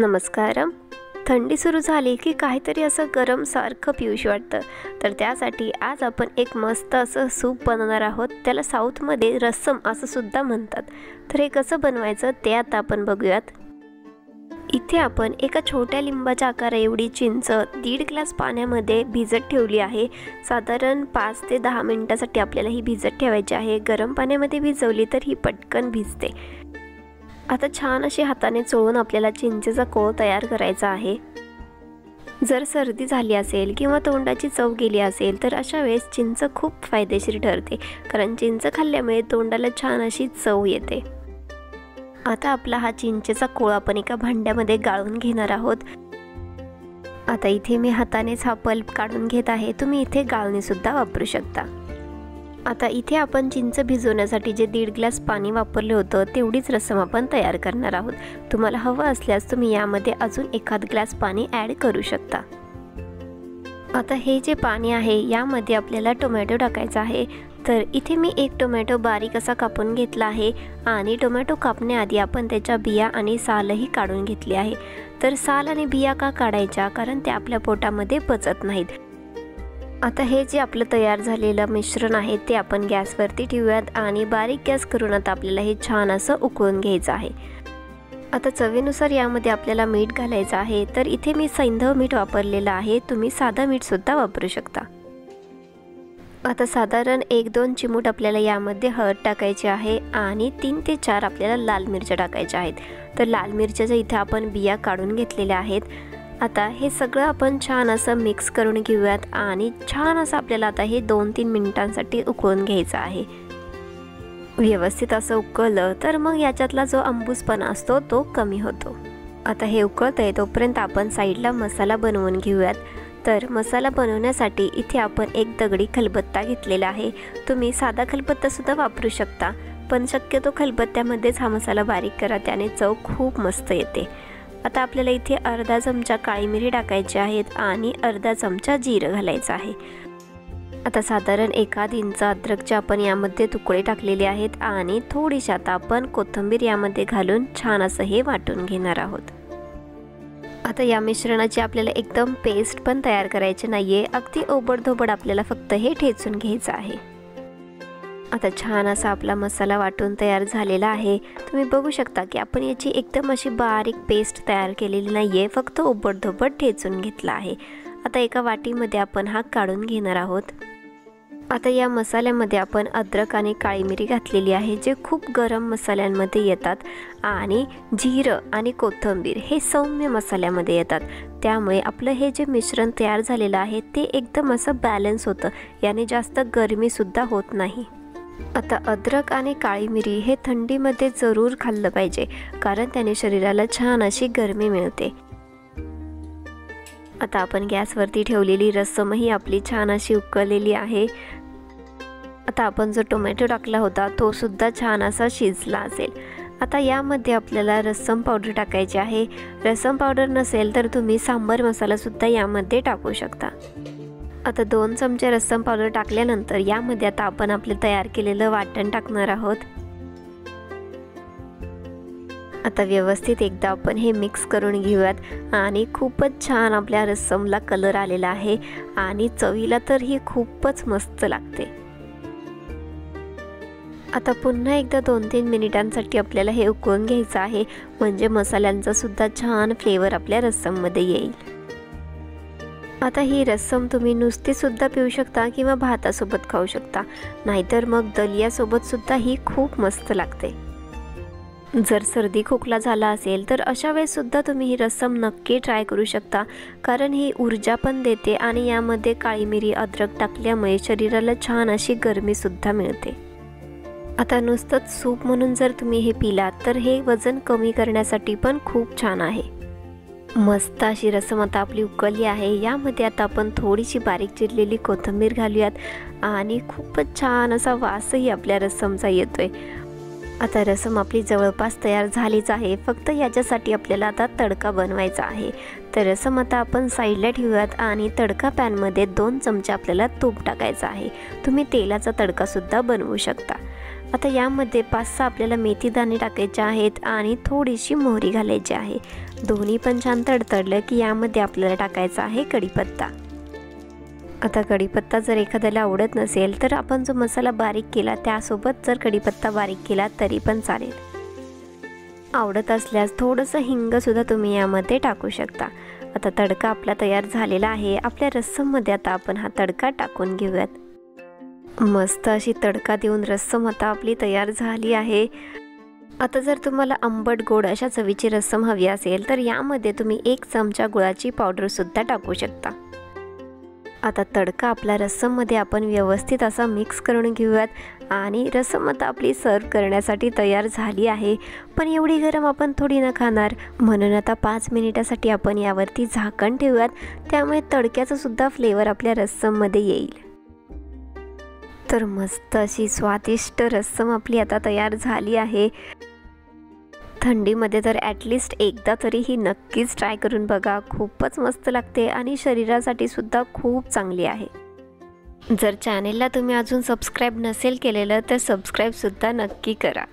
नमस्कार. थंडी सुरू झाली की काहीतरी असं गरम सारखं पिऊशी वाटतं. तर त्यासाठी आज आपण एक मस्त असं सूप बनवणार आहोत. त्याला साऊथमध्ये रसम असं सुद्धा म्हणतात. तर हे कसं बनवायचं ते आता आपण बघूयात. इथे आपण एका छोट्या लिंबाच्या आकारा एवढी चिंच 1.5 ग्लास पाण्यामध्ये भिजत ठेवली आहे. साधारण 5 ते 10 मिनिटांसाठी आपल्याला ही भिजत ठेवायची आहे. गरम पाण्यामध्ये भिजवली तर ही पटकन भिजते. आता छान अशी हाताने चोळून आपल्याला चिंचेचा कोळ तयार करायचा आहे. जर सर्दी झाली असेल किंवा तोंडाची चव गेली असेल तर अशा वेळेस चिंच खूप फायदेशीर ठरते, कारण चिंच खाल्ल्यामुळे तोंडाला छान अशी चव येते. आता आपला हा चिंचेचा कोळ आपण एका भांड्यामध्ये गाळून घेणार आहोत. आता इथे मी हातानेच हा पल्प काढून घेत आहे. तुम्ही इथे गाळणी सुद्धा वापरू शकता. आता इथे आपण चिंच भिजवण्यासाठी जे 1.5 ग्लास पाणी वापरले होतं तेवढीच रसम आपण तयार करणार आहोत. तुम्हाला हवं असल्यास तुम्ही यामध्ये अजून 1 ग्लास पाणी ॲड करू शकता. आता हे जे पाणी आहे यामध्ये आपल्याला टोमॅटो टाकायचा आहे. तर इथे मी 1 टोमॅटो बारीक असा कापून घेतला आहे आणि टोमॅटो कापण्याआधी आपण त्याच्या बिया आणि सालही काढून घेतली आहे. तर साल आणि बिया का काढायच्या, कारण ते आपल्या पोटामध्ये पचत नाहीत. आता हे जे आपलं तयार झालेलं मिश्रण आहे ते आपण गॅसवरती ठेवूयात आणि बारीक गॅस करून आता आपल्याला हे छान असं उकळून घ्यायचं आहे. आता चवीनुसार यामध्ये आपल्याला मीठ घालायचं आहे. तर इथे मी सैंधव मीठ वापरलेलं आहे. तुम्ही साधं मीठ सुद्धा वापरू शकता. आता साधारण 1-2 चिमूट आपल्याला यामध्ये हळद टाकायची आहे आणि 3 ते 4 आपल्याला लाल मिरच्या टाकायच्या आहेत. तर लाल मिरच्याच्या इथे आपण बिया काढून घेतलेल्या आहेत. आता हे सगळं आपण छान असं मिक्स करून घेऊयात आणि छान असं आपल्याला आता हे 2-3 मिनिटांसाठी उकळून घ्यायचं आहे. व्यवस्थित असं उकळलं तर मग याच्यातला जो आंबूसपणा असतो तो कमी होतो. आता हे उकळतंय तोपर्यंत आपण साईडला मसाला बनवून घेऊयात. तर मसाला बनवण्यासाठी इथे आपण एक दगडी खलबत्ता घेतलेला आहे. तुम्ही साधा खलबत्ता सुद्धा वापरू शकता, पण शक्यतो खलबत्त्यामध्येच हा मसाला बारीक करा, त्याने चव खूप मस्त येते. आता आपल्याला इथे अर्धा चमचा काळी मिरी टाकायची आहेत आणि अर्धा चमचा जिरं घालायचं आहे. आता साधारण 1 इंच अद्रकचे आपण यामध्ये तुकडे टाकलेले आहेत आणि थोडीशी आता आपण कोथिंबीर यामध्ये घालून छान असं हे वाटून घेणार आहोत. आता या मिश्रणाची आपल्याला एकदम पेस्ट पण तयार करायची नाहीये, अगदी ओबडधोबड आपल्याला फक्त हे ठेचून घ्यायचं आहे. आता छान असा आपला मसाला वाटून तयार झालेला आहे. तुम्ही बघू शकता की आपण याची एकदम अशी बारीक पेस्ट तयार केलेली नाहीये, फक्त ओबडधोबड ठेचून घेतला आहे. आता एका वाटीमध्ये आपण हा काढून घेणार आहोत. आता या मसाल्यामध्ये आपण अद्रक आणि काळी मिरी घातलेली आहे, जे खूप गरम मसाल्यांमध्ये येतात, आणि जिरं आणि कोथिंबीर हे सौम्य मसाल्यामध्ये येतात. त्यामुळे आपलं हे जे मिश्रण तयार झालेलं आहे ते एकदम असं बॅलन्स होतं, याने जास्त गरमीसुद्धा होत नाही. आता अद्रक आणि काळी मिरी हे थंडीमध्ये जरूर खाल्लं पाहिजे, कारण त्याने शरीराला छान अशी गरमी मिळते. आता आपण गॅसवरती ठेवलेली रसमही आपली छान अशी उकळलेली आहे. आता आपण जो टोमॅटो टाकला होता तो सुद्धा छान असा शिजला असेल. आता यामध्ये आपल्याला रसम पावडर टाकायची आहे. रसम पावडर नसेल तर तुम्ही सांबार मसाला सुद्धा यामध्ये टाकू शकता. आता 2 चमचे रसम पावडर टाकल्यानंतर यामध्ये आता आपण आपले तयार केलेलं वाटण टाकणार आहोत. आता व्यवस्थित एकदा आपण हे मिक्स करून घेऊयात आणि खूपच छान आपल्या रसमला कलर आलेला आहे आणि चवीला तर ही खूपच मस्त लागते. आता पुन्हा एकदा 2-3 मिनिटांसाठी आपल्याला हे उकळून घ्यायचं आहे, म्हणजे मसाल्यांचा सुद्धा छान फ्लेवर आपल्या रसममध्ये येईल. आता ही रसम तुम्ही नुसती सुद्धा पिऊ शकता किंवा भातासोबत खाऊ शकता, नाहीतर मग दलियासोबत सुद्धा ही खूप मस्त लागते. जर सर्दी खोकला झाला असेल तर अशा वेळेस सुद्धा तुम्ही ही रसम नक्की ट्राय करू शकता, कारण ही ऊर्जा पण देते आणि यामध्ये काळी मिरी अद्रक टाकल्यामुळे शरीराला छान अशी गरमीसुद्धा मिळते. आता नुसतंच सूप म्हणून जर तुम्ही हे पिलात तर हे वजन कमी करण्यासाठी पण खूप छान आहे. मस्त अशी रसम आता आपली उकळली आहे. यामध्ये आता आपण थोडीशी बारीक चिरलेली कोथिंबीर घालूयात आणि खूपच छान असा वासही आपल्या रसमचा येतोय. आता रसम आपली जवळपास तयार झालीच आहे, फक्त याच्यासाठी आपल्याला आता तडका बनवायचा आहे. तर रसम आता आपण साईडला ठेवूयात आणि तडका पॅनमध्ये 2 चमचे आपल्याला तूप टाकायचं आहे. तुम्ही तेलाचा तडका सुद्धा बनवू शकता. आता यामध्ये 5-6 आपल्याला मेथी दाणे टाकायचे आहेत आणि थोडीशी मोहरी घालायची आहे। दोन्ही पण छान तडतडलं की यामध्ये आपल्याला टाकायचा आहे कढीपत्ता। आता कढीपत्ता जर एखाद्याला आवडत नसेल तर आपण जो मसाला बारीक केला त्यासोबत जर कढीपत्ता बारीक केला तरी पण चालेल। आवडत असल्यास थोडंसं हिंग सुद्धा तुम्ही यामध्ये टाकू शकता। आता तडका आपला तयार झालेला आहे। आपल्या रस्सममध्ये आता आपण हा तडका टाकून घेऊयात। मस्त अशी तडका देऊन रस्सम आता आपली तयार झाली आहे। आता जर तुम्हाला आंबट गोड अशा चवीची रस्सम हवी असेल तर यामध्ये तुम्ही 1 चमचा गुळाची पावडर सुद्धा टाकू शकता। आता तडका आपला रस्सममध्ये आपण व्यवस्थित असा मिक्स करून घेऊयात आणि रस्सम आता आपली सर्व करण्यासाठी तयार झाली आहे। पण एवढी गरम आपण थोडी न खाणार, म्हणून आता 5 मिनिटासाठी आपण यावरती झाकण ठेवूयात, त्यामुळे तडक्याचा सुद्धा फ्लेवर आपल्या रस्सममध्ये येईल। तर मस्त अशी स्वादिष्ट रस्सम आपली आता तयार झाली आहे। थंडीमध्ये तर ॲटलिस्ट एकदा तरी ही नक्कीच ट्राय करून बघा, खूपच मस्त लागते आणि शरीरासाठी सुद्धा खूप चांगली आहे। जर चॅनेलला तुम्ही अजून सबस्क्राईब नसेल केलेलं तर सबस्क्राईब सुद्धा नक्की करा।